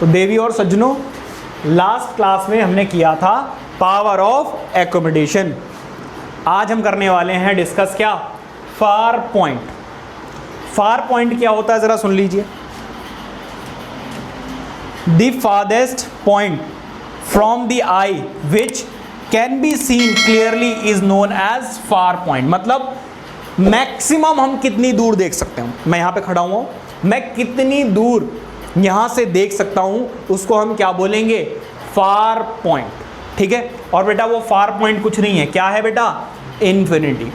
तो देवी और सज्जनों, लास्ट क्लास में हमने किया था पावर ऑफ एकोमोडेशन। आज हम करने वाले हैं डिस्कस क्या, फार पॉइंट। फार पॉइंट क्या होता है जरा सुन लीजिए। The farthest point from the eye which can be seen clearly is known as far point. मतलब मैक्सिमम हम कितनी दूर देख सकते हैं। मैं यहां पे खड़ा हुआ हूं, मैं कितनी दूर यहां से देख सकता हूं, उसको हम क्या बोलेंगे, फार पॉइंट। ठीक है। और बेटा वो फार पॉइंट कुछ नहीं है, क्या है बेटा, इन्फिनिटी।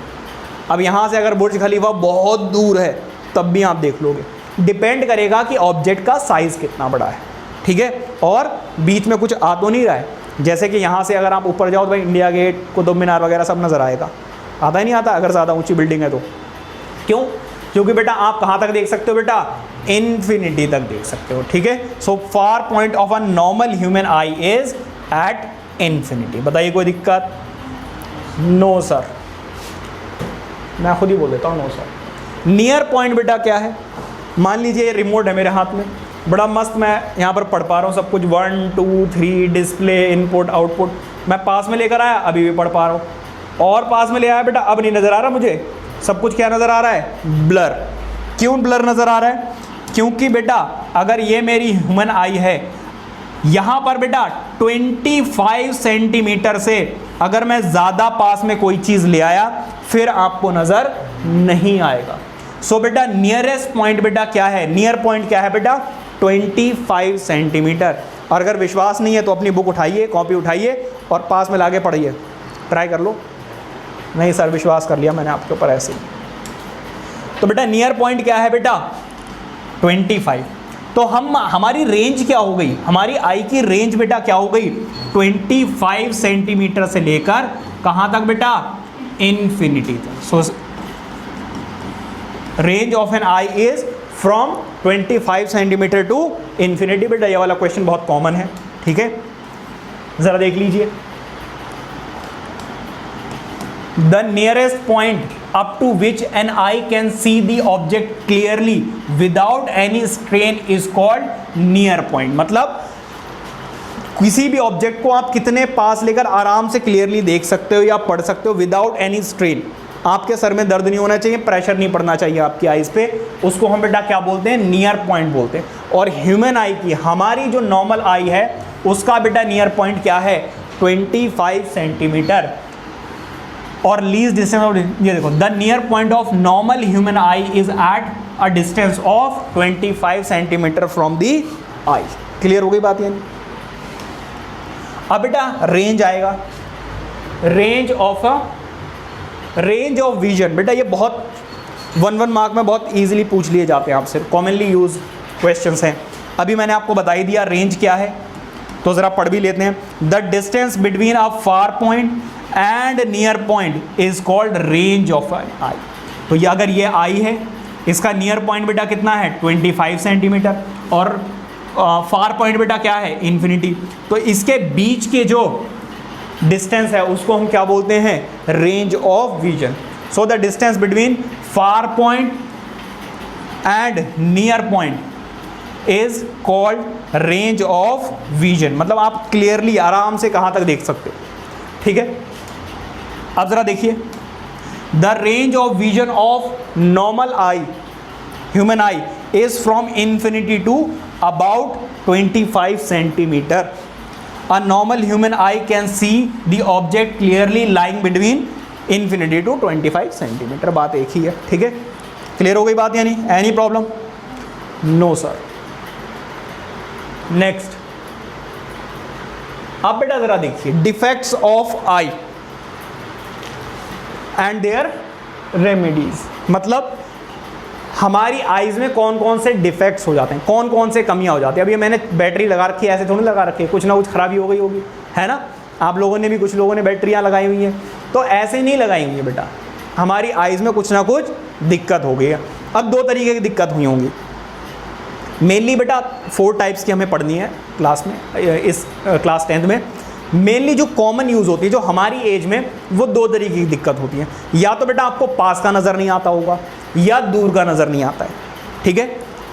अब यहां से अगर बुर्ज खलीफा बहुत दूर है तब भी आप देख लोगे, डिपेंड करेगा कि ऑब्जेक्ट का साइज कितना बड़ा है। ठीक है। और बीच में कुछ आ तो नहीं रहा है, जैसे कि यहाँ से अगर आप ऊपर जाओ तो भाई इंडिया गेट, कुतुब मीनार वगैरह सब नजर आएगा, आता ही नहीं आता अगर ज़्यादा ऊंची बिल्डिंग है तो। क्यों? क्योंकि बेटा आप कहाँ तक देख सकते हो बेटा, इन्फिनिटी तक देख सकते हो। ठीक है। So far point of a normal human eye is at infinity. बताइए कोई दिक्कत? नो सर, मैं खुद ही बोल देता हूँ नो सर। नियर पॉइंट बेटा क्या है, मान लीजिए रिमोट है मेरे हाथ में, बड़ा मस्त मैं यहाँ पर पढ़ पा रहा हूँ सब कुछ, 1 2 3 डिस्प्ले, इनपुट आउटपुट, मैं पास में लेकर आया, अभी भी पढ़ पा रहा हूँ। और पास में ले आया बेटा, अब नहीं नज़र आ रहा मुझे, सब कुछ क्या नज़र आ रहा है, ब्लर। क्यों ब्लर नज़र आ रहा है? क्योंकि बेटा अगर ये मेरी ह्यूमन आई है, यहाँ पर बेटा 25 सेंटीमीटर से अगर मैं ज़्यादा पास में कोई चीज़ ले आया फिर आपको नज़र नहीं आएगा। सो बेटा नियरेस्ट पॉइंट बेटा क्या है, नियर पॉइंट क्या है बेटा, 25 सेंटीमीटर। और अगर विश्वास नहीं है तो अपनी बुक उठाइए, कॉपी उठाइए और पास में लाके पढ़िए, ट्राई कर लो। नहीं सर विश्वास कर लिया मैंने आपके ऊपर ऐसे ही। तो बेटा नियर पॉइंट क्या है बेटा, 25। तो हमारी रेंज क्या हो गई, हमारी आई की रेंज बेटा क्या हो गई, 25 सेंटीमीटर से लेकर कहाँ तक बेटा, इन्फिनिटी तक। So range of an eye is from 25 centimetre to infinity. बेटा ये वाला क्वेश्चन बहुत कॉमन है। ठीक है, जरा देख लीजिए। The nearest point up to which an eye can see the object clearly without any strain is called near point। मतलब किसी भी ऑब्जेक्ट को आप कितने पास लेकर आराम से क्लियरली देख सकते हो या पढ़ सकते हो विदाउट एनी स्ट्रेन। आपके सर में दर्द नहीं होना चाहिए, प्रेशर नहीं पड़ना चाहिए आपकी आईज पे, उसको हम बेटा क्या बोलते हैं, नियर पॉइंट बोलते हैं। और ह्यूमन आई की, हमारी जो नॉर्मल आई है उसका बेटा नियर पॉइंट क्या है, 25 सेंटीमीटर। और लीस्ट डिस्टेंस, ये देखो, the near point of normal human eye is at a distance of 25 centimetre from the I. Clear हो गई बात यानी? अब बेटा रेंज आएगा, रेंज ऑफ विजन। बेटा ये बहुत 1 मार्क में बहुत इजीली पूछ लिए जाते हैं आपसे, कॉमनली यूज क्वेश्चंस हैं। अभी मैंने आपको बता ही दिया रेंज क्या है, तो ज़रा पढ़ भी लेते हैं। The distance between a far point and near point is called range of eye. तो ये अगर ये आई है, इसका नियर पॉइंट बेटा कितना है, 25 सेंटीमीटर, और फार पॉइंट बेटा क्या है, इन्फिनिटी। तो इसके बीच के जो डिस्टेंस है उसको हम क्या बोलते हैं, range of vision. So the distance between far point and near point is called range of vision. मतलब आप क्लियरली आराम से कहाँ तक देख सकते हो। ठीक है। अब जरा देखिए, the range of vision of normal eye, human eye, is from infinity to about 25 centimetre. A normal human eye can see the object clearly lying between infinity to 25 centimetre. बात एक ही है। ठीक है, क्लियर हो गई बात यानी? Any problem? No sir. Next, अब बेटा जरा देखिए defects of eye and their remedies. मतलब हमारी आईज में कौन कौन से डिफेक्ट्स हो जाते हैं, कौन कौन से कमियां हो जाती है। अभी मैंने बैटरी लगा रखी है, ऐसे थोड़ी लगा रखी है, कुछ ना कुछ खराबी हो गई होगी, है ना? आप लोगों ने भी, कुछ लोगों ने बैटरियां लगाई हुई हैं, तो ऐसे नहीं लगाई हुई है बेटा, हमारी आईज में कुछ ना कुछ दिक्कत हो गई है। अब 2 तरीके की दिक्कत हुई होंगी मेनली बेटा, 4 टाइप्स की हमें पढ़नी है क्लास में, इस क्लास 10th में। मेनली जो कॉमन यूज़ होती है जो हमारी एज में, वो 2 तरीके की दिक्कत होती है। या तो बेटा आपको पास का नज़र नहीं आता होगा या दूर का नज़र नहीं आता है। ठीक है,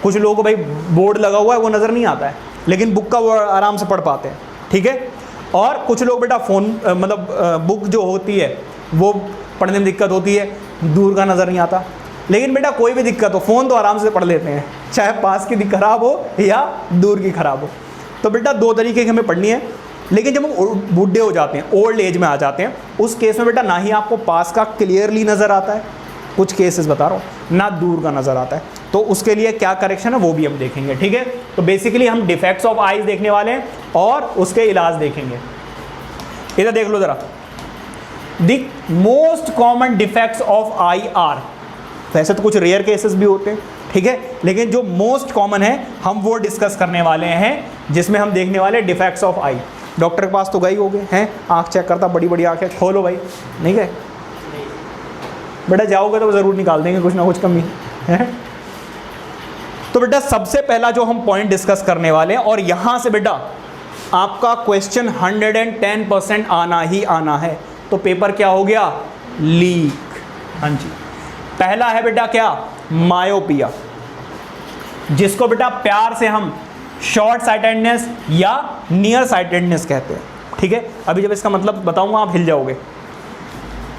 कुछ लोगों को भाई बोर्ड लगा हुआ है वो नज़र नहीं आता है, लेकिन बुक का वो आराम से पढ़ पाते हैं, ठीक है। और कुछ लोग बेटा फ़ोन मतलब बुक जो होती है वो पढ़ने में दिक्कत होती है, दूर का नज़र नहीं आता। लेकिन बेटा कोई भी दिक्कत हो, फ़ोन तो आराम से पढ़ लेते हैं, चाहे पास की खराब हो या दूर की खराब हो। तो बेटा दो तरीके की हमें पढ़नी है। लेकिन जब हम बूढ़े हो जाते हैं, ओल्ड एज में आ जाते हैं, उस केस में बेटा ना ही आपको पास का क्लियरली नज़र आता है, कुछ केसेस बता रहा हूँ, ना दूर का नज़र आता है। तो उसके लिए क्या करेक्शन है वो भी हम देखेंगे, ठीक है। तो बेसिकली हम डिफेक्ट्स ऑफ आईज देखने वाले हैं और उसके इलाज देखेंगे। इधर देख लो ज़रा, the most common defects of I R, वैसे तो कुछ रेयर केसेस भी होते हैं, ठीक है, लेकिन जो मोस्ट कॉमन है हम वो डिस्कस करने वाले हैं, जिसमें हम देखने वाले डिफेक्ट्स ऑफ आई। डॉक्टर के पास तो गए हो गए हैं, आँख चेक करता, बड़ी बड़ी आँखें, खोलो भाई, नहीं गए बेटा, जाओगे तो ज़रूर निकाल देंगे कुछ ना कुछ कमी है। तो बेटा सबसे पहला जो हम पॉइंट डिस्कस करने वाले हैं, और यहाँ से बेटा आपका क्वेश्चन 110% आना ही आना है। तो पेपर क्या हो गया, लीक। हाँ जी, पहला है बेटा क्या, मायोपिया, जिसको बेटा प्यार से हम शॉर्ट साइटेडनेस या नियर साइटेडनेस कहते हैं, ठीक है। अभी जब इसका मतलब बताऊंगा आप हिल जाओगे।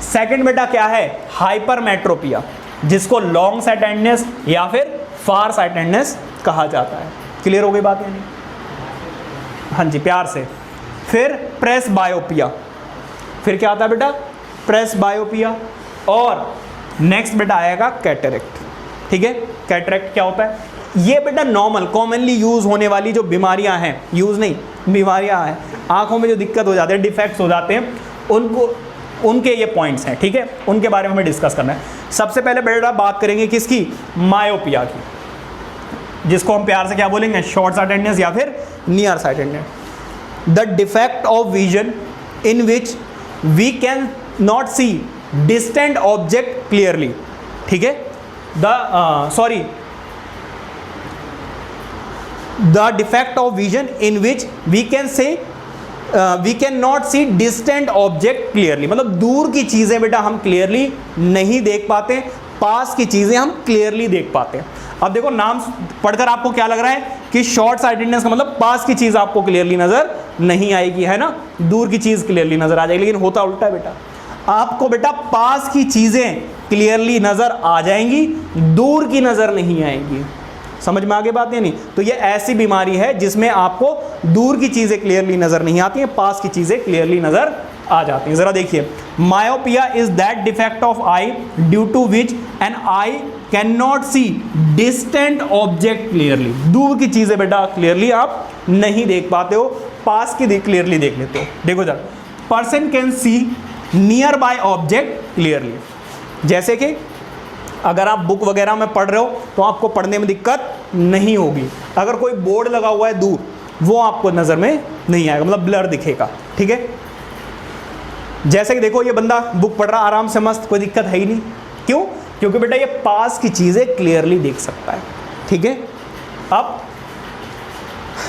सेकंड बेटा क्या है, हाइपरमेट्रोपिया, जिसको लॉन्ग साइटेडनेस या फिर फार साइटेडनेस कहा जाता है। क्लियर हो गई बात या नहीं? हाँ जी, प्यार से। फिर प्रेस बायोपिया, फिर क्या आता है बेटा, प्रेस बायोपिया। और नेक्स्ट बेटा आएगा कैटरेक्ट, ठीक है। कैटरेक्ट क्या होता है, ये बेटा नॉर्मल कॉमनली यूज होने वाली जो बीमारियां हैं, यूज नहीं बीमारियां हैं, आंखों में जो दिक्कत हो जाते हैं, डिफेक्ट्स हो जाते हैं, उनको उनके ये पॉइंट्स हैं, ठीक है, उनके बारे में हमें डिस्कस करना है। सबसे पहले बेटा बात करेंगे किसकी, मायोपिया की, जिसको हम प्यार से क्या बोलेंगे, शॉर्ट साइटेडनेस या फिर near sightedness. The defect of vision in which we can not see distant object clearly, ठीक है। The defect of vision in which we can not see distant object clearly, मतलब दूर की चीजें बेटा हम क्लियरली नहीं देख पाते, पास की चीजें हम क्लियरली देख पाते हैं। अब देखो नाम पढ़कर आपको क्या लग रहा है कि शॉर्ट साइटेडनेस का मतलब पास की चीज आपको क्लियरली नजर नहीं आएगी, है ना, दूर की चीज क्लियरली नजर आ जाएगी। लेकिन होता उल्टा है बेटा, आपको बेटा पास की चीजें क्लियरली नजर आ जाएंगी, दूर की नजर नहीं आएंगी। समझ में आगे बात या नहीं? तो ये ऐसी बीमारी है जिसमें आपको दूर की चीजें क्लियरली नजर नहीं आती हैं, पास की चीजें क्लियरली नजर आ जाती हैं। जरा देखिए, myopia is that defect of eye due to which an eye can not see distant object clearly, दूर की चीजें बेटा क्लियरली आप नहीं देख पाते हो, पास की क्लियरली देख लेते हो। देखो जरा, person can see near by object clearly, जैसे कि अगर आप बुक वगैरह में पढ़ रहे हो तो आपको पढ़ने में दिक्कत नहीं होगी, अगर कोई बोर्ड लगा हुआ है दूर वो आपको नज़र में नहीं आएगा, मतलब ब्लर दिखेगा, ठीक है। जैसे कि देखो ये बंदा बुक पढ़ रहा आराम से मस्त, कोई दिक्कत है ही नहीं, क्यों? क्योंकि बेटा ये पास की चीज़ें क्लियरली देख सकता है, ठीक है। अब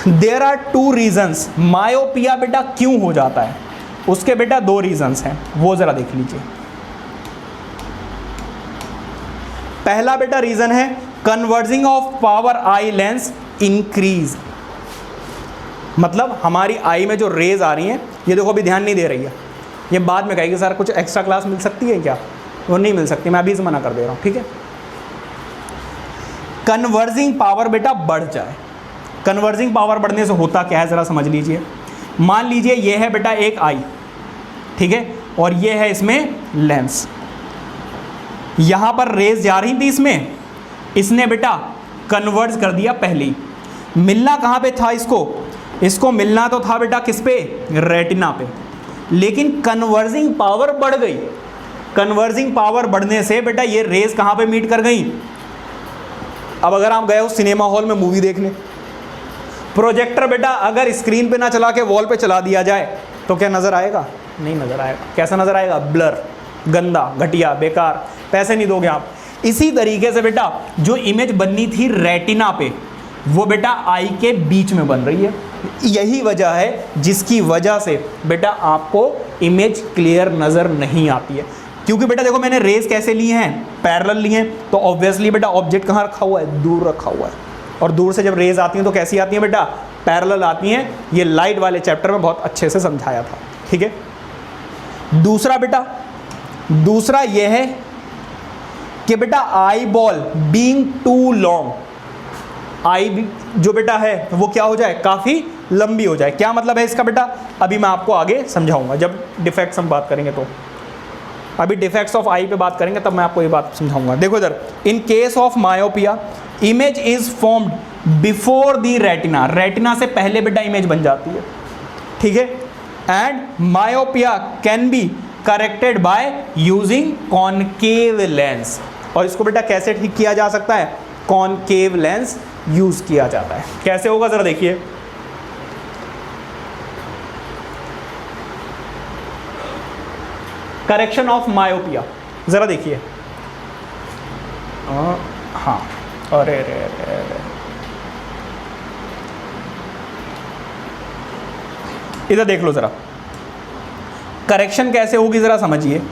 there are two reasons, myopia बेटा क्यों हो जाता है, उसके बेटा दो रीजंस हैं, वो ज़रा देख लीजिए। पहला बेटा रीजन है converging of power eye lens increase, मतलब हमारी आई में जो रेज आ रही हैं, ये देखो अभी ध्यान नहीं दे रही है, ये बाद में कहेगी सर कुछ एक्स्ट्रा क्लास मिल सकती है क्या, वो नहीं मिल सकती, मैं अभी से मना कर दे रहा हूँ, ठीक है। कन्वर्जिंग पावर बेटा बढ़ जाए, कन्वर्जिंग पावर बढ़ने से होता क्या है ज़रा समझ लीजिए। मान लीजिए ये है बेटा एक आई, ठीक है, और ये है इसमें लेंस, यहाँ पर रेज जा रही थी इसमें, इसने बेटा कन्वर्ज कर दिया पहले ही। मिलना कहाँ पे था इसको मिलना तो था बेटा किस पे, रेटिना पे, लेकिन कन्वर्जिंग पावर बढ़ गई, कन्वर्जिंग पावर बढ़ने से बेटा ये रेज कहाँ पे मीट कर गई। अब अगर आप गए हो सिनेमा हॉल में मूवी देखने, प्रोजेक्टर बेटा अगर स्क्रीन पे ना चला के वॉल पे चला दिया जाए तो क्या नज़र आएगा, नहीं नज़र आएगा। कैसा नज़र आएगा, ब्लर, गंदा, घटिया, बेकार, पैसे नहीं दोगे आप। इसी तरीके से बेटा जो इमेज बननी थी रेटिना पे वो बेटा आई के बीच में बन रही है, यही वजह है जिसकी वजह से बेटा आपको इमेज क्लियर नज़र नहीं आती है। क्योंकि बेटा देखो मैंने रेज कैसे लिए हैं, पैरेलल लिए हैं, तो ऑब्वियसली बेटा ऑब्जेक्ट कहाँ रखा हुआ है, दूर रखा हुआ है, और दूर से जब रेज आती हैं तो कैसी आती हैं बेटा, पैरेलल आती हैं, ये लाइट वाले चैप्टर में बहुत अच्छे से समझाया था। ठीक है, दूसरा बेटा, दूसरा यह है कि बेटा eyeball being too long, eye जो बेटा है वो क्या हो जाए, काफ़ी लंबी हो जाए। क्या मतलब है इसका बेटा, अभी मैं आपको आगे समझाऊंगा जब डिफेक्ट्स हम बात करेंगे। तो अभी डिफेक्ट्स ऑफ आई पे बात करेंगे तब मैं आपको ये बात समझाऊंगा। देखो इधर, in case of myopia image is formed before the retina, retina से पहले बेटा इमेज बन जाती है। ठीक है, and myopia can be corrected by using concave lens, और इसको बेटा कैसे ठीक किया जा सकता है, कॉनकेव लेंस यूज किया जाता है। कैसे होगा जरा देखिए, करेक्शन ऑफ मायोपिया, जरा देखिए। हाँ, अरे रे रे रे, इधर देख लो जरा, करेक्शन कैसे होगी जरा समझिए।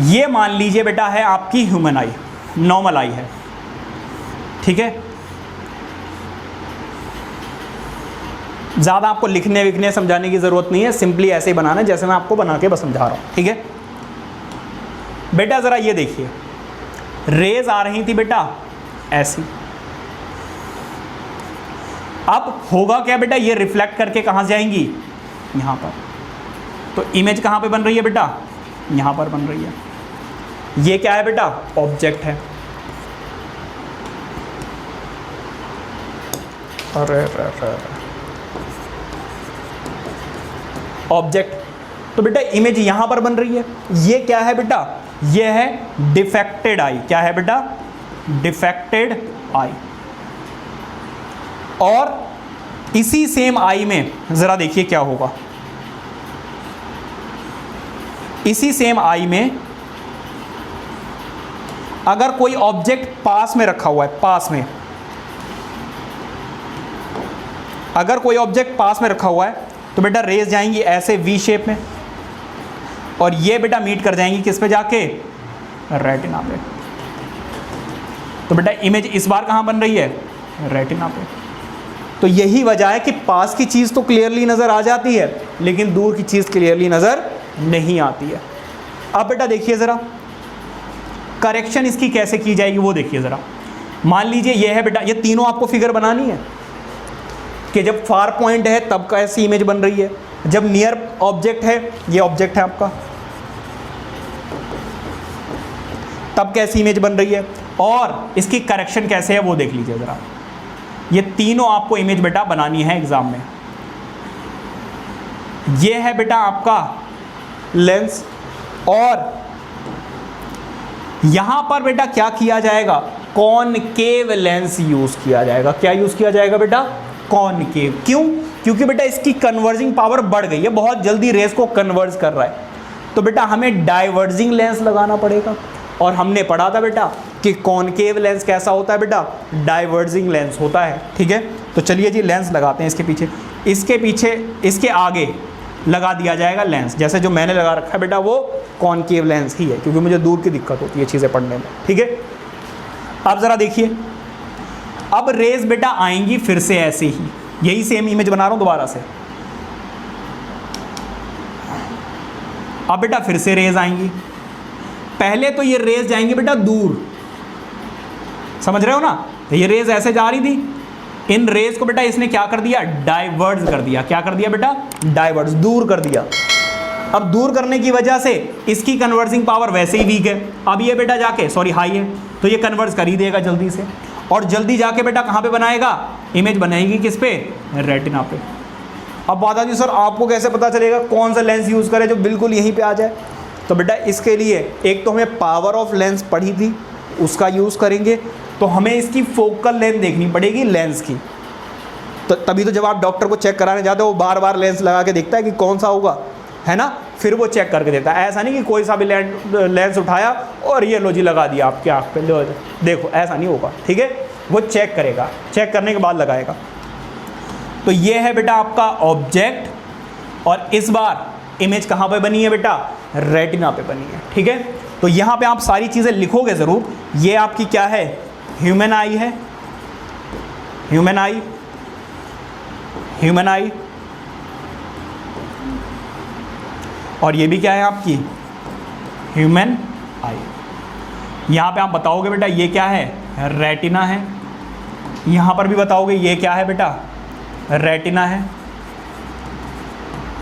ये मान लीजिए बेटा है आपकी ह्यूमन आई, नॉर्मल आई है। ठीक है, ज़्यादा आपको लिखने विखने समझाने की ज़रूरत नहीं है, सिंपली ऐसे ही बनाना है जैसे मैं आपको बना के बस समझा रहा हूँ। ठीक है बेटा, ज़रा ये देखिए, रेज आ रही थी बेटा ऐसी, अब होगा क्या बेटा, ये रिफ्लेक्ट करके कहाँ से जाएंगी, यहाँ पर। तो इमेज कहाँ पे बन रही है बेटा, यहाँ पर बन रही है। ये क्या है बेटा, ऑब्जेक्ट है। अरे ऑब्जेक्ट, तो बेटा इमेज यहां पर बन रही है। ये क्या है बेटा, ये है डिफेक्टेड आई। क्या है बेटा, डिफेक्टेड आई। और इसी सेम आई में जरा देखिए क्या होगा, इसी सेम आई में अगर कोई ऑब्जेक्ट पास में रखा हुआ है, पास में अगर कोई ऑब्जेक्ट पास में रखा हुआ है तो बेटा रेज जाएंगी ऐसे वी शेप में, और ये बेटा मीट कर जाएंगी किस पे जाके, रेटिना पे। तो बेटा इमेज इस बार कहाँ बन रही है, रेटिना पे। तो यही वजह है कि पास की चीज़ तो क्लियरली नज़र आ जाती है लेकिन दूर की चीज़ क्लियरली नज़र नहीं आती है। अब बेटा देखिए ज़रा, करेक्शन इसकी कैसे की जाएगी वो देखिए ज़रा। मान लीजिए ये है बेटा, ये तीनों आपको फिगर बनानी है कि जब फार पॉइंट है तब कैसी इमेज बन रही है, जब नियर ऑब्जेक्ट है, ये ऑब्जेक्ट है आपका, तब कैसी इमेज बन रही है, और इसकी करेक्शन कैसे है वो देख लीजिए ज़रा। ये तीनों आपको इमेज बेटा बनानी है एग्जाम में। ये है बेटा आपका लेंस, और यहां पर बेटा क्या किया जाएगा, कॉनकेव लेंस यूज किया जाएगा। क्या यूज किया जाएगा बेटा, कॉनकेव। क्यों, क्योंकि बेटा इसकी कन्वर्जिंग पावर बढ़ गई है, बहुत जल्दी रेस को कन्वर्ज कर रहा है। तो बेटा हमें डाइवर्जिंग लेंस लगाना पड़ेगा, और हमने पढ़ा था बेटा कि कॉनकेव लेंस कैसा होता है बेटा, डाइवर्जिंग लेंस होता है। ठीक है, तो चलिए जी लेंस लगाते हैं इसके पीछे, इसके पीछे, इसके आगे लगा दिया जाएगा लेंस। जैसे जो मैंने लगा रखा है बेटा वो कॉनकेव लेंस ही है, क्योंकि मुझे दूर की दिक्कत होती है चीज़ें पढ़ने में। ठीक है, अब ज़रा देखिए, अब रेज बेटा आएंगी फिर से ऐसे ही, यही सेम इमेज बना रहा हूँ दोबारा से। अब बेटा फिर से रेज आएंगी, पहले तो ये रेज जाएंगी बेटा दूर, समझ रहे हो ना, तो ये रेज ऐसे जा रही थी, इन रेज को बेटा इसने क्या कर दिया, डाइवर्ज कर दिया। क्या कर दिया बेटा, डाइवर्ज, दूर कर दिया। अब दूर करने की वजह से इसकी कन्वर्जिंग पावर वैसे ही वीक है, अब ये बेटा जाके सॉरी हाई है, तो ये कन्वर्ज कर ही देगा जल्दी से, और जल्दी जाके बेटा कहाँ पे बनाएगा, इमेज बनाएगी किस पे, रेटिना पे। अब बात आती है सर आपको कैसे पता चलेगा कौन सा लेंस यूज़ करें जो बिल्कुल यहीं पे आ जाए। तो बेटा इसके लिए एक तो हमें पावर ऑफ लेंस पढ़ी थी, उसका यूज़ करेंगे, तो हमें इसकी फोकल लेंथ देखनी पड़ेगी लेंस की। तो तभी तो जब आप डॉक्टर को चेक कराने जाते हो वो बार बार लेंस लगा के देखता है कि कौन सा होगा, है ना, फिर वो चेक करके देता है। ऐसा नहीं कि कोई सा भी लेंस उठाया और ये लो जी लगा दिया आपकी आँख पे, लो देखो, ऐसा नहीं होगा। ठीक है, वो चेक करेगा, चेक करने के बाद लगाएगा। तो ये है बेटा आपका ऑब्जेक्ट, और इस बार इमेज कहाँ पे बनी है बेटा, रेटिना पे बनी है। ठीक है, तो यहाँ पे आप सारी चीज़ें लिखोगे ज़रूर। ये आपकी क्या है, ह्यूमन आई है, ह्यूमन आई, ह्यूमन आई, और ये भी क्या है आपकी ह्यूमन आई। यहाँ पे आप बताओगे बेटा ये क्या है, रेटिना है। यहाँ पर भी बताओगे ये क्या है बेटा, रेटिना है।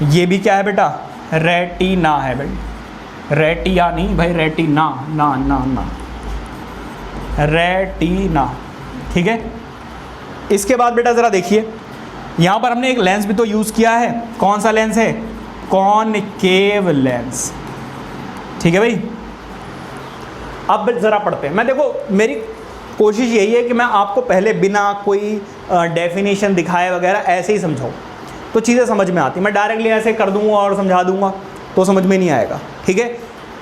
ये भी क्या है बेटा, रेटिना है भाई, रेटिया नहीं भाई, रेटिना, ना ना ना, रेटिना, ठीक है। इसके बाद बेटा ज़रा देखिए, यहाँ पर हमने एक लेंस भी तो यूज़ किया है। कौन सा लेंस है, कॉनकेव लेंस, ठीक है भाई। अब ज़रा पढ़ते हैं। मैं देखो मेरी कोशिश यही है कि मैं आपको पहले बिना कोई डेफिनेशन दिखाए वगैरह ऐसे ही समझाऊँ, तो चीज़ें समझ में आती। मैं डायरेक्टली ऐसे कर दूंगा और समझा दूंगा तो समझ में नहीं आएगा, ठीक है।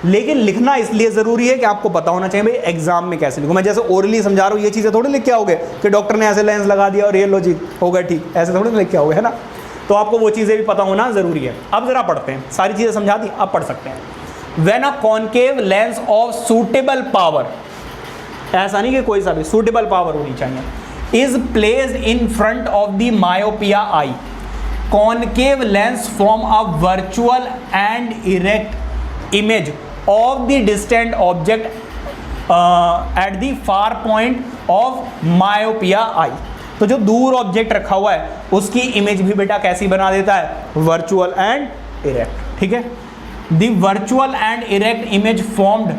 लेकिन लिखना इसलिए ज़रूरी है कि आपको पता होना चाहिए भाई एग्जाम में कैसे लिखूँ। मैं जैसे ओरली समझा रहा हूँ ये चीज़ें थोड़ी लिख के आओगे कि डॉक्टर ने ऐसे लेंस लगा दिया और ये लो जी हो गया ठीक, ऐसे थोड़ी लिख के आओगे, है ना। तो आपको वो चीज़ें भी पता होना ज़रूरी है। अब ज़रा पढ़ते हैं, सारी चीज़ें समझा दी, अब पढ़ सकते हैं। When a concave lens of suitable power, ऐसा नहीं कि कोई सा भी, सूटेबल पावर होनी चाहिए, is placed in front of the myopia eye, concave lens from a virtual and erect image of the distant object at the far point of myopia eye. तो जो दूर ऑब्जेक्ट रखा हुआ है उसकी इमेज भी बेटा कैसी बना देता है, वर्चुअल एंड इरेक्ट, ठीक है। The virtual and erect image formed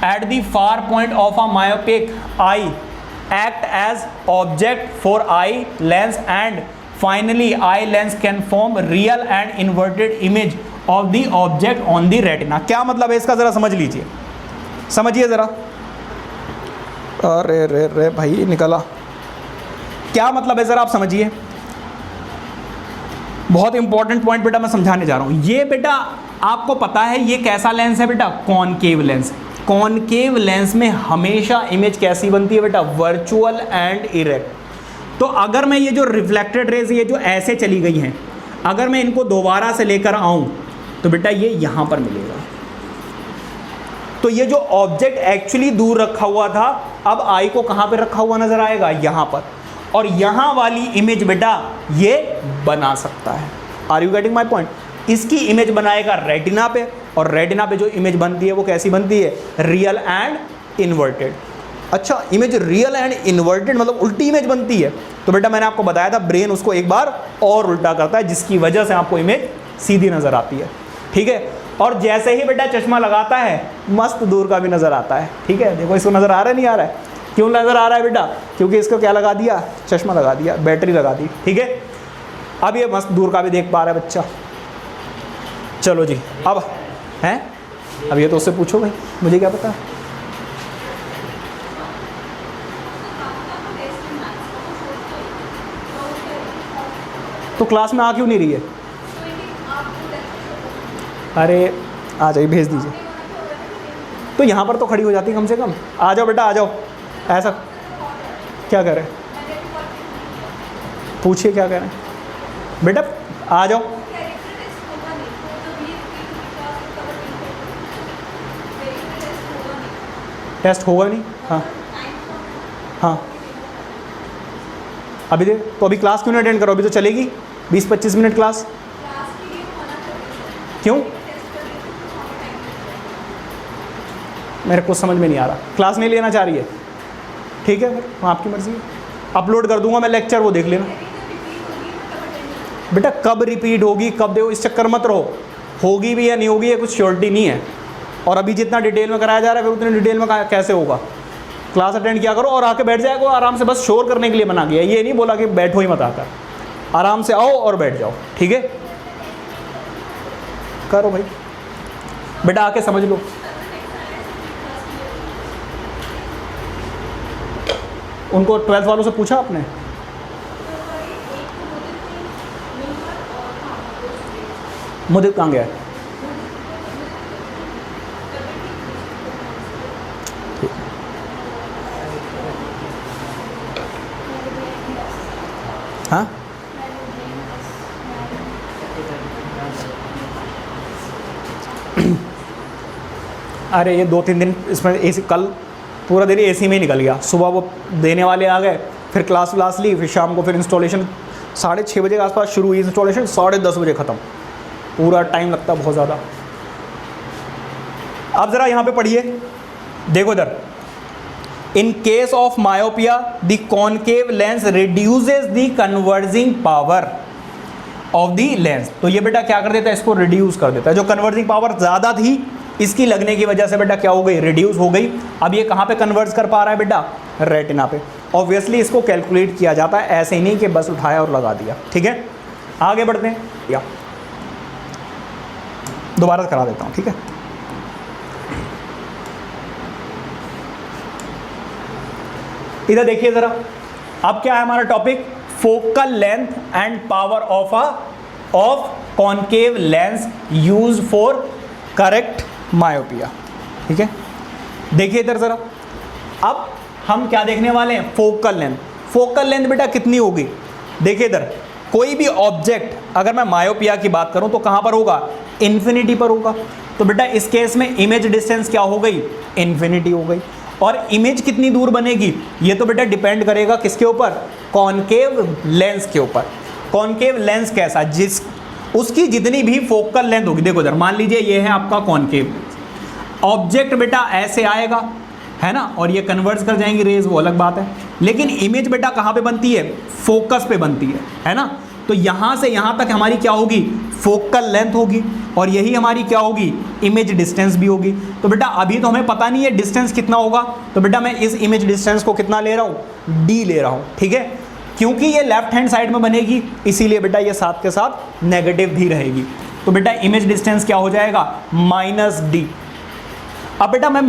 at the far point of a myopic eye act as object for eye lens and finally eye lens can form real and inverted image of the object on the retina. क्या मतलब है इसका, जरा समझ लीजिए, समझिए जरा। अरे रे रे भाई निकला, क्या मतलब है जरा आप समझिए। बहुत इंपॉर्टेंट पॉइंट बेटा मैं समझाने जा रहा हूं। ये बेटा आपको पता है ये कैसा लेंस है बेटा, कॉनकेव लेंस। कॉनकेव लेंस में हमेशा इमेज कैसी बनती है बेटा, वर्चुअल एंड इरेक्ट। तो अगर मैं ये जो रिफ्लेक्टेड रेज ये जो ऐसे चली गई हैं, अगर मैं इनको दोबारा से लेकर आऊं तो बेटा ये यहां पर मिलेगा। तो ये जो ऑब्जेक्ट एक्चुअली दूर रखा हुआ था अब आई को कहां पे रखा हुआ नजर आएगा, यहां पर, और यहां वाली इमेज बेटा ये बना सकता है। Are you getting my point. इसकी इमेज बनाएगा रेटिना पे, और रेटिना पे जो इमेज बनती है वो कैसी बनती है, रियल एंड इन्वर्टेड। अच्छा, इमेज रियल एंड इन्वर्टेड मतलब उल्टी इमेज बनती है। तो बेटा मैंने आपको बताया था ब्रेन उसको एक बार और उल्टा करता है जिसकी वजह से आपको इमेज सीधी नजर आती है, ठीक है। और जैसे ही बेटा चश्मा लगाता है मस्त दूर का भी नजर आता है, ठीक है। देखो इसको नजर आ रहा है नहीं आ रहा है, क्यों नजर आ रहा है बेटा, क्योंकि इसको क्या लगा दिया, चश्मा लगा दिया, बैटरी लगा दी, ठीक है। अब ये मस्त दूर का भी देख पा रहा है बच्चा। चलो जी, अब हैं, अब ये तो उससे पूछो भाई, मुझे क्या पता। तो क्लास में आ क्यों नहीं रही है, अरे आ जाइए, भेज दीजिए। तो यहाँ पर तो खड़ी हो जाती कम से कम। आ जाओ बेटा आ जाओ। ऐसा क्या करें, पूछिए क्या करें बेटा, आ जाओ। टेस्ट होगा नहीं, हाँ हाँ। अभी दे तो अभी क्लास क्यों नहीं अटेंड करो, अभी तो चलेगी 20-25 मिनट क्लास। क्यों, मेरे को समझ में नहीं आ रहा, क्लास नहीं लेना चाह रही है, ठीक है फिर आपकी मर्जी है। अपलोड कर दूंगा मैं लेक्चर, वो देख लेना बेटा। कब रिपीट होगी कब देखो, इस चक्कर मत रहो, होगी भी या नहीं होगी ये कुछ श्योरिटी नहीं है। और अभी जितना डिटेल में कराया जा रहा है फिर उतने डिटेल में कैसे होगा। क्लास अटेंड किया करो और आके बैठ जाएगा आराम से, बस शोर करने के लिए बना गया, ये नहीं बोला कि बैठो ही मत आकर, आराम से आओ और बैठ जाओ, ठीक है। करो भाई बेटा, आके समझ लो। उनको 12th वालों से पूछा आपने, मुदित कहाँ गया है? हाँ अरे ये 2-3 दिन इसमें एसी, कल पूरा दिन एसी में ही निकल गया। सुबह वो देने वाले आ गए, फिर क्लास ली, फिर शाम को फिर इंस्टॉलेशन 6:30 बजे के आसपास शुरू हुई इंस्टॉलेशन, 10:30 बजे ख़त्म, पूरा टाइम लगता बहुत ज़्यादा। अब ज़रा यहाँ पे पढ़िए, देखो इधर, in case of myopia the concave lens reduces the converging power of the lens. तो ये बेटा क्या कर देता है, इसको रिड्यूस कर देता है। जो कन्वर्जिंग पावर ज़्यादा थी इसकी लगने की वजह से बेटा क्या हो गई, रिड्यूस हो गई। अब ये कहाँ पे कन्वर्ज कर पा रहा है बेटा, रेटिना पे। ऑब्वियसली इसको कैलकुलेट किया जाता है, ऐसे ही नहीं कि बस उठाया और लगा दिया। ठीक है, आगे बढ़ते हैं, या दोबारा करा देता हूँ। ठीक है, इधर देखिए ज़रा, अब क्या है हमारा topic, focal length and power of concave lens use for correct myopia. ठीक है, देखिए इधर ज़रा, अब हम क्या देखने वाले हैं, फोकल लेंथ। फोकल लेंथ बेटा कितनी होगी, देखिए इधर, कोई भी ऑब्जेक्ट अगर मैं मायोपिया की बात करूं तो कहां पर होगा, इन्फिनिटी पर होगा। तो बेटा इस केस में इमेज डिस्टेंस क्या हो गई, इन्फिनिटी हो गई। और इमेज कितनी दूर बनेगी, ये तो बेटा डिपेंड करेगा किसके ऊपर, कॉनकेव लेंस के ऊपर। कॉनकेव लेंस कैसा, जिस उसकी जितनी भी फोकल लेंथ होगी, देखो इधर मान लीजिए ये है आपका कॉनकेव लेंस, ऑब्जेक्ट बेटा ऐसे आएगा, है ना, और ये कन्वर्ज कर जाएंगी रेज, वो अलग बात है। लेकिन इमेज बेटा कहाँ पे बनती है, फोकस पे बनती है ना। तो यहाँ से यहाँ तक हमारी क्या होगी, फोकल लेंथ होगी, और यही हमारी क्या होगी, इमेज डिस्टेंस भी होगी। तो बेटा अभी तो हमें पता नहीं है डिस्टेंस कितना होगा, तो बेटा मैं इस इमेज डिस्टेंस को कितना ले रहा हूँ, डी ले रहा हूँ। ठीक है, क्योंकि ये लेफ्ट हैंड साइड में बनेगी इसीलिए बेटा ये साथ के साथ नेगेटिव भी रहेगी। तो बेटा इमेज डिस्टेंस क्या हो जाएगा, -d। अब बेटा मैं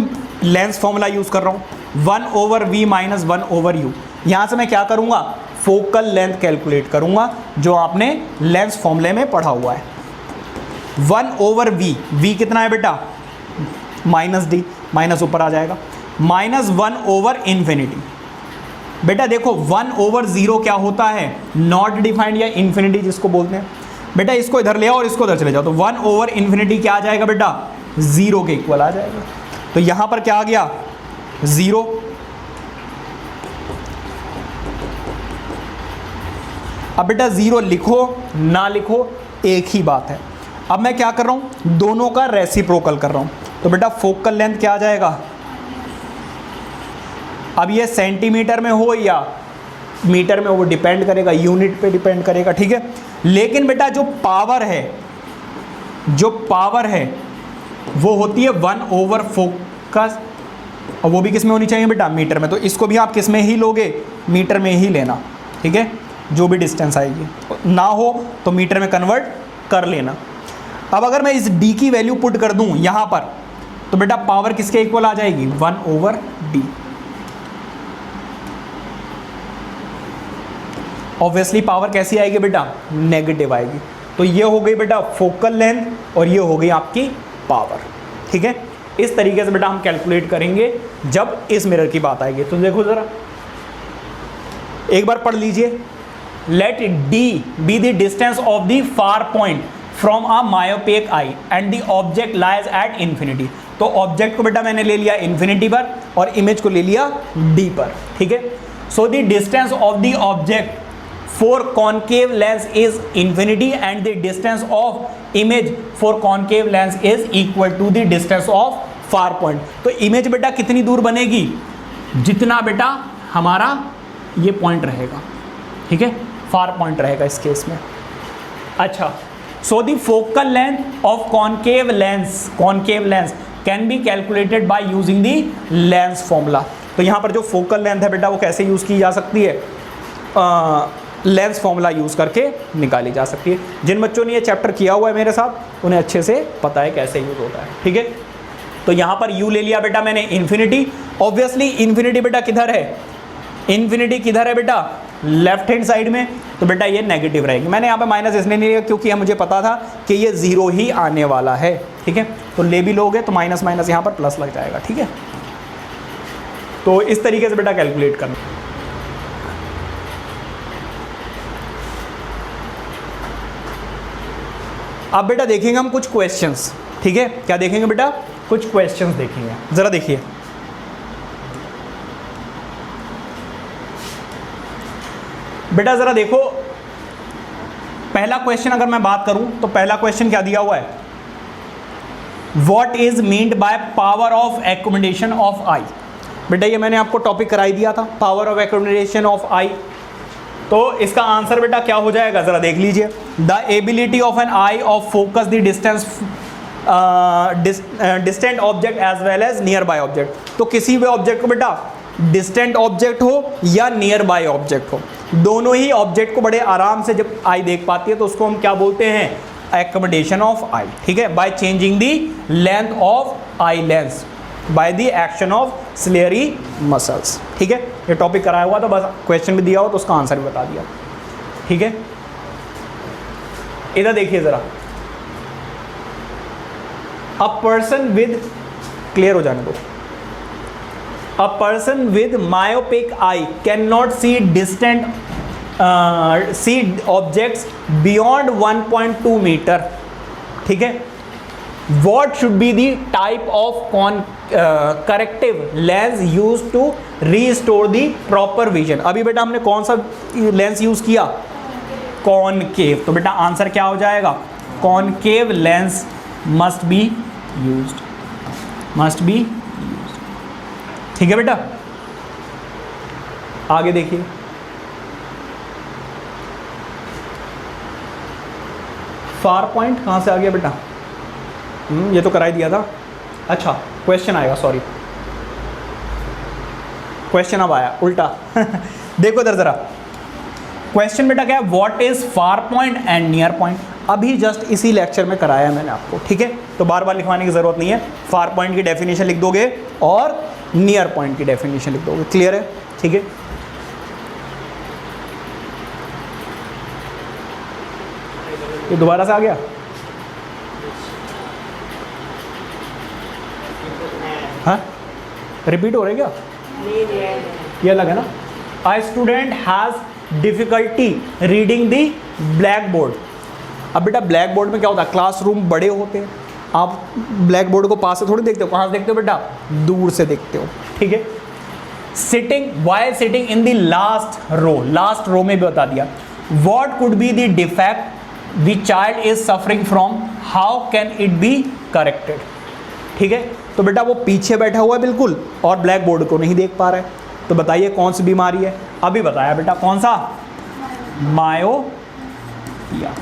लेंस फॉर्मूला यूज कर रहा हूँ, 1/v - 1/u। यहाँ से मैं क्या करूँगा, फोकल लेंथ कैलकुलेट करूँगा, जो आपने लेंस फॉर्मूले में पढ़ा हुआ है। 1/v, v कितना है बेटा, -d, माइनस ऊपर आ जाएगा, -1/∞। बेटा देखो 1/0 क्या होता है, नॉट डिफाइंड या इन्फिनिटी जिसको बोलते हैं। बेटा इसको इधर ले आओ और इसको इधर चले जाओ, तो 1/∞ क्या आ जाएगा बेटा, 0 के इक्वल आ जाएगा। तो यहां पर क्या आ गया, 0। अब बेटा 0 लिखो ना लिखो एक ही बात है। अब मैं क्या कर रहा हूं, दोनों का रेसिप्रोकल कर रहा हूं। तो बेटा फोकल लेंथ क्या आ जाएगा, अब ये सेंटीमीटर में हो या मीटर में, वो डिपेंड करेगा, यूनिट पे डिपेंड करेगा। ठीक है, लेकिन बेटा जो पावर है वो होती है 1/फोकस, और वो भी किस में होनी चाहिए बेटा, मीटर में। तो इसको भी आप किस में ही लोगे, मीटर में ही लेना। ठीक है, जो भी डिस्टेंस आएगी, ना हो तो मीटर में कन्वर्ट कर लेना। अब अगर मैं इस d की वैल्यू पुट कर दूं यहां पर, तो बेटा पावर किसके इक्वल आ जाएगी, 1/d। ऑब्वियसली पावर कैसी आएगी बेटा, नेगेटिव आएगी। तो ये हो गई बेटा फोकल लेंथ और ये हो गई आपकी पावर। ठीक है, इस तरीके से बेटा हम कैलकुलेट करेंगे जब इस मिरर की बात आएगी। तो देखो जरा एक बार पढ़ लीजिए, let d be the distance of the far point from a myopic eye and the object lies at infinity. तो ऑब्जेक्ट को बेटा मैंने ले लिया इन्फिनिटी पर और इमेज को ले लिया d पर। ठीक है, so the distance of the object for concave lens is infinity and the distance of image for concave lens is equal to the distance of far point। तो इमेज बेटा कितनी दूर बनेगी, जितना बेटा हमारा ये पॉइंट रहेगा। ठीक है, फार पॉइंट रहेगा इस केस में। अच्छा, so the focal length of concave lens can be calculated by using the lens formula. तो यहाँ पर जो फोकल लेंथ है बेटा वो कैसे यूज की जा सकती है, लेंस फॉर्मूला यूज़ करके निकाली जा सकती है। जिन बच्चों ने ये चैप्टर किया हुआ है मेरे साथ, उन्हें अच्छे से पता है कैसे यूज़ होता है। ठीक है, तो यहाँ पर u ले लिया बेटा मैंने इन्फिनिटी। ऑब्वियसली इन्फिनिटी बेटा किधर है, इन्फिनिटी किधर है बेटा, लेफ्ट हैंड साइड में। तो बेटा ये नेगेटिव रहेगी। मैंने यहाँ पे माइनस इसलिए नहीं लिया क्योंकि मुझे पता था कि ये 0 ही आने वाला है। ठीक है, तो ले भी लोगे तो माइनस माइनस यहाँ पर प्लस लग जाएगा। ठीक है, तो इस तरीके से बेटा कैलकुलेट करना। अब बेटा देखेंगे हम कुछ क्वेश्चंस। ठीक है, क्या देखेंगे बेटा, कुछ क्वेश्चंस देखेंगे। जरा देखिए, बेटा जरा देखो, पहला क्वेश्चन अगर मैं बात करूं तो पहला क्वेश्चन क्या दिया हुआ है, what is meant by power of accommodation of eye. बेटा ये मैंने आपको टॉपिक कराई दिया था, power of accommodation of eye. तो इसका आंसर बेटा क्या हो जाएगा, जरा देख लीजिए। The ability of an eye of focus the distance distant object as well as nearby object. तो किसी भी ऑब्जेक्ट को बेटा डिस्टेंट ऑब्जेक्ट हो या नियर बाय ऑब्जेक्ट हो, दोनों ही ऑब्जेक्ट को बड़े आराम से जब आई देख पाती है तो उसको हम क्या बोलते हैं, एकोमोडेशन ऑफ आई। ठीक है, by changing the length of eye lens bye the action of ciliary muscles. ठीक है, ये टॉपिक कराया हुआ तो बस क्वेश्चन भी दिया हो तो उसका आंसर भी बता दिया। ठीक है, इधर देखिए जरा, अ पर्सन विद, क्लियर हो जाने दो, a person with myopic eye can not see distant see objects beyond 1.2 metre. ठीक है, what should be the type of corrective lens used to restore the proper vision। अभी बेटा हमने कौन सा लेंस यूज किया, कॉनकेव। तो बेटा आंसर क्या हो जाएगा, concave lens must be used, must be used. ठीक है बेटा, आगे देखिए, फार पॉइंट कहां से आ गया बेटा, ये तो कराई दिया था। अच्छा क्वेश्चन आएगा, सॉरी क्वेश्चन अब आया उल्टा देखो इधर जरा, क्वेश्चन बेटा क्या है, what is far point and near point. अभी जस्ट इसी लेक्चर में कराया है मैंने आपको। ठीक है, तो बार बार लिखवाने की जरूरत नहीं है, फार पॉइंट की डेफिनेशन लिख दोगे और नियर पॉइंट की डेफिनेशन लिख दोगे, क्लियर है। ठीक है, ये दोबारा से आ गया, हाँ रिपीट हो रहा है क्या, ये अलग है ना। Eye student has difficulty reading the blackboard. अब बेटा ब्लैक बोर्ड में क्या होता है, क्लासरूम बड़े होते हैं, आप ब्लैक बोर्ड को पास से थोड़ी देखते हो, कहाँ से देखते हो बेटा, दूर से देखते हो। ठीक है, sitting, while sitting in the last row, last row में भी बता दिया। What could be the defect the child is suffering from, how can it be corrected. ठीक है, तो बेटा वो पीछे बैठा हुआ है बिल्कुल और ब्लैक बोर्ड को नहीं देख पा रहा है, तो बताइए कौन सी बीमारी है, अभी बताया बेटा कौन सा, myopia.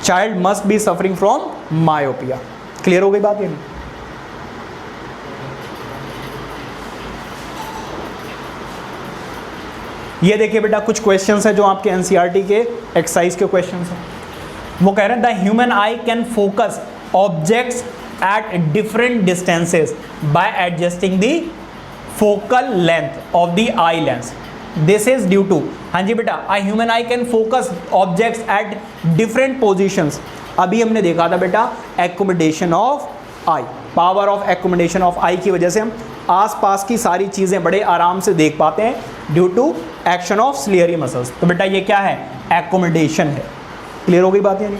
Child must be suffering from myopia. Clear हो गई बात ये नहीं? ये देखिए बेटा कुछ क्वेश्चंस है जो आपके एनसीईआरटी के एक्सरसाइज के क्वेश्चंस हैं। वो कह रहे हैं the human eye can focus objects at different distances by adjusting the focal length of the eye lens. This is due to, हाँ जी बेटा, a human eye can focus objects at different positions। अभी हमने देखा था बेटा accommodation of eye, power of accommodation of eye की वजह से हम आसपास की सारी चीज़ें बड़े आराम से देख पाते हैं due to action of ciliary muscles. तो बेटा ये क्या है, एक्कोमोडेशन है। क्लियर हो गई बात यानी।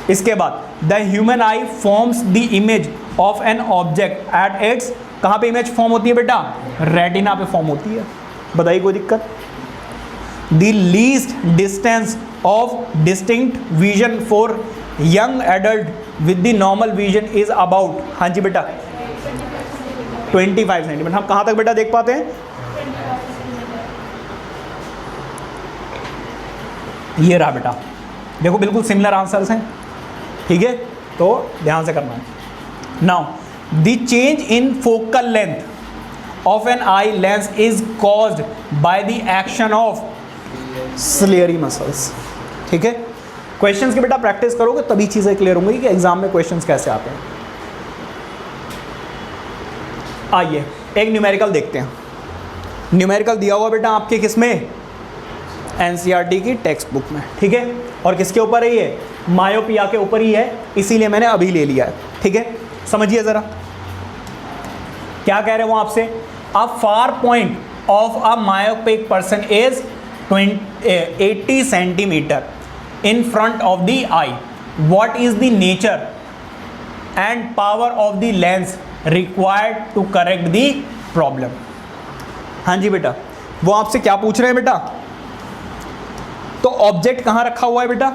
इसके बाद the human I forms the image of an object at its, कहाँ पे इमेज फॉर्म होती है बेटा, रेटिना पे फॉर्म होती है। बताइए कोई दिक्कत। The least distance of distinct vision for young adult with the normal vision is about, हाँ जी बेटा 25 सेंटीमीटर। हम कहाँ तक बेटा देख पाते हैं, ये रहा बेटा, देखो बिल्कुल सिमिलर आंसर्स हैं। ठीक है, तो ध्यान से करना है। Now the change in focal length of an eye lens is caused by the action of ciliary muscles. ठीक है, क्वेश्चंस की बेटा प्रैक्टिस करोगे तभी चीज़ें क्लियर होंगी कि एग्जाम में क्वेश्चंस कैसे आते हैं। आइए एक न्यूमेरिकल देखते हैं। न्यूमेरिकल दिया हुआ बेटा आपके किस में, एनसीईआरटी की टेक्स्ट बुक में। ठीक है, और किसके ऊपर है ये, मायोपिया के ऊपर ही है, इसीलिए मैंने अभी ले लिया है। ठीक है, समझिए ज़रा क्या कह रहे हैं वो आपसे। A far point of a myopic person is 80 centimetre in front of the eye. What is the nature and power of the lens required to correct the problem. हाँ जी बेटा, वो आपसे क्या पूछ रहे हैं बेटा, तो ऑब्जेक्ट कहां रखा हुआ है बेटा?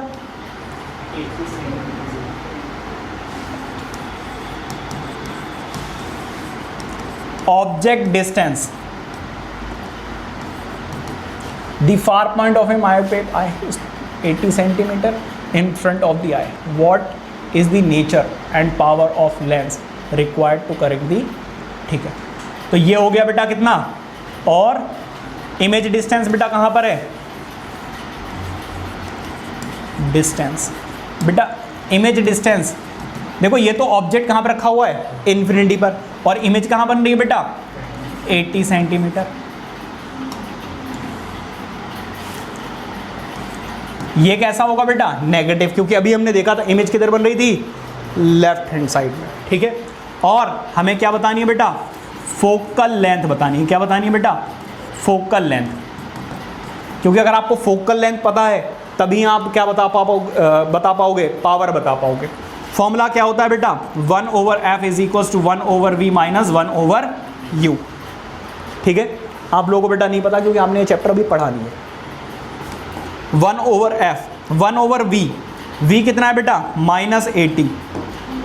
Object distance, the far point of a myopic eye 80 centimetre in front of the eye. What is the nature and power of lens required to correct the, ठीक है, तो ये हो गया बेटा कितना, और इमेज डिस्टेंस बेटा कहाँ पर है? डिस्टेंस बेटा, इमेज डिस्टेंस देखो, ये तो ऑब्जेक्ट कहाँ पर रखा हुआ है? इन्फिनिटी पर, और इमेज कहाँ बन रही है बेटा? 80 सेंटीमीटर। ये कैसा होगा बेटा? नेगेटिव, क्योंकि अभी हमने देखा था इमेज किधर बन रही थी? लेफ्ट हैंड साइड में, ठीक है। और हमें क्या बतानी है बेटा? फोकल लेंथ बतानी है। क्या बतानी है बेटा? फोकल लेंथ, क्योंकि अगर आपको फोकल लेंथ पता है तभी आप क्या बता पाओगे? पावर बता पाओगे। फॉर्मूला क्या होता है बेटा? 1/f is equal to 1/v minus 1/u, ठीक है। आप लोगों को बेटा नहीं पता क्योंकि आपने ये चैप्टर अभी पढ़ा नहीं है। 1/f, 1/v, v कितना है बेटा? -80,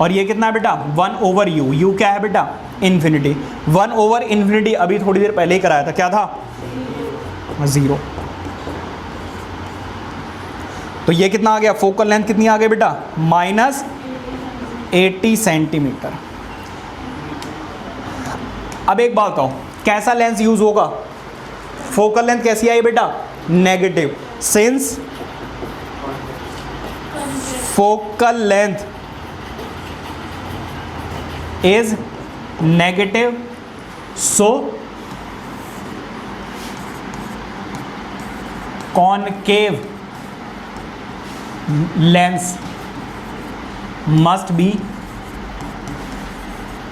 और ये कितना है बेटा? 1/u, u क्या है बेटा? इन्फिनिटी। 1/∞ अभी थोड़ी देर पहले ही कराया था, क्या था? 0। तो ये कितना आ गया? फोकल लेंथ कितनी आ गई बेटा? -80 सेंटीमीटर। अब एक बात बताओ, कैसा लेंस यूज होगा? फोकल लेंथ कैसी आई बेटा? Negative, since focal length is negative, so concave lens must be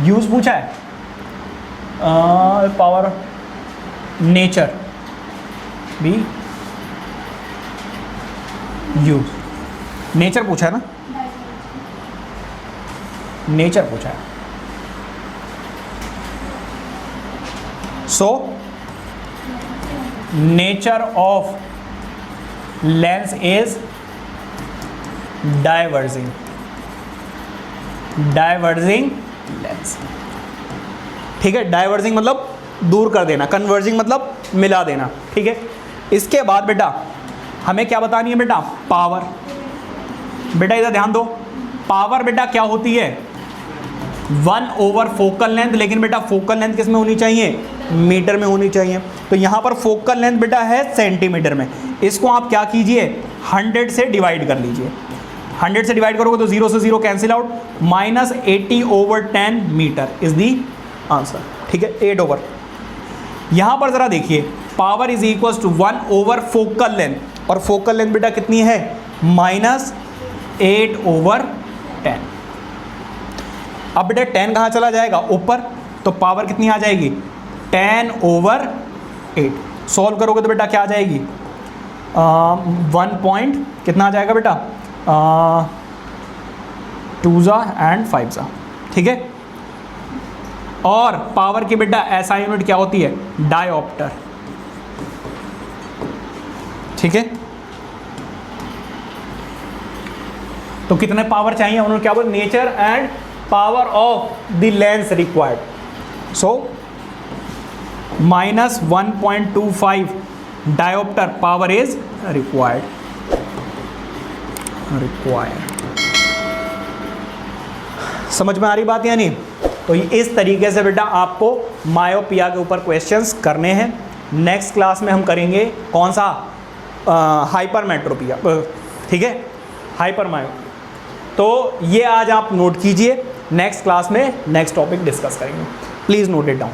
use पूछा है, power nature B use, nature पूछा है ना, नेचर पूछा है। So nature of lens is diverging lens, ठीक है। डाइवर्जिंग मतलब दूर कर देना, कन्वर्जिंग मतलब मिला देना, ठीक है। इसके बाद बेटा हमें क्या बतानी है बेटा? पावर। बेटा इधर ध्यान दो, पावर बेटा क्या होती है? 1/, फोकल लेंथ, लेकिन बेटा फोकल लेंथ किस में होनी चाहिए? मीटर में होनी चाहिए। तो यहाँ पर फोकल लेंथ बेटा है सेंटीमीटर में, इसको आप क्या कीजिए? 100 से डिवाइड कर लीजिए। 100 से डिवाइड करोगे तो 0 से 0 cancel out, -80/10 metre is the answer, ठीक है। 8/, यहाँ पर ज़रा देखिए, power is equal to 1/, focal length, और फोकल लेंथ बेटा कितनी है? -8/10। अब बेटा 10 कहाँ चला जाएगा? ऊपर, तो पावर कितनी आ जाएगी? 10/8। सॉल्व करोगे तो बेटा क्या आ जाएगी? 1 पॉइंट कितना आ जाएगा बेटा? 2 एंड 5, ठीक है। और पावर की बेटा ऐसा यूनिट क्या होती है? डायोप्टर, ठीक है। तो कितने पावर चाहिए उन्होंने क्या बोला? Nature and power of the lens required, so -1.25 dioptre power is required. समझ में आ रही बात या नहीं? तो इस तरीके से बेटा आपको मायोपिया के ऊपर क्वेश्चंस करने हैं। नेक्स्ट क्लास में हम करेंगे कौन सा? हाइपरमेट्रोपिया, ठीक है, हाइपरमायो। तो ये आज आप नोट कीजिए, नेक्स्ट क्लास में नेक्स्ट टॉपिक डिस्कस करेंगे, प्लीज़ नोट इट डाउन।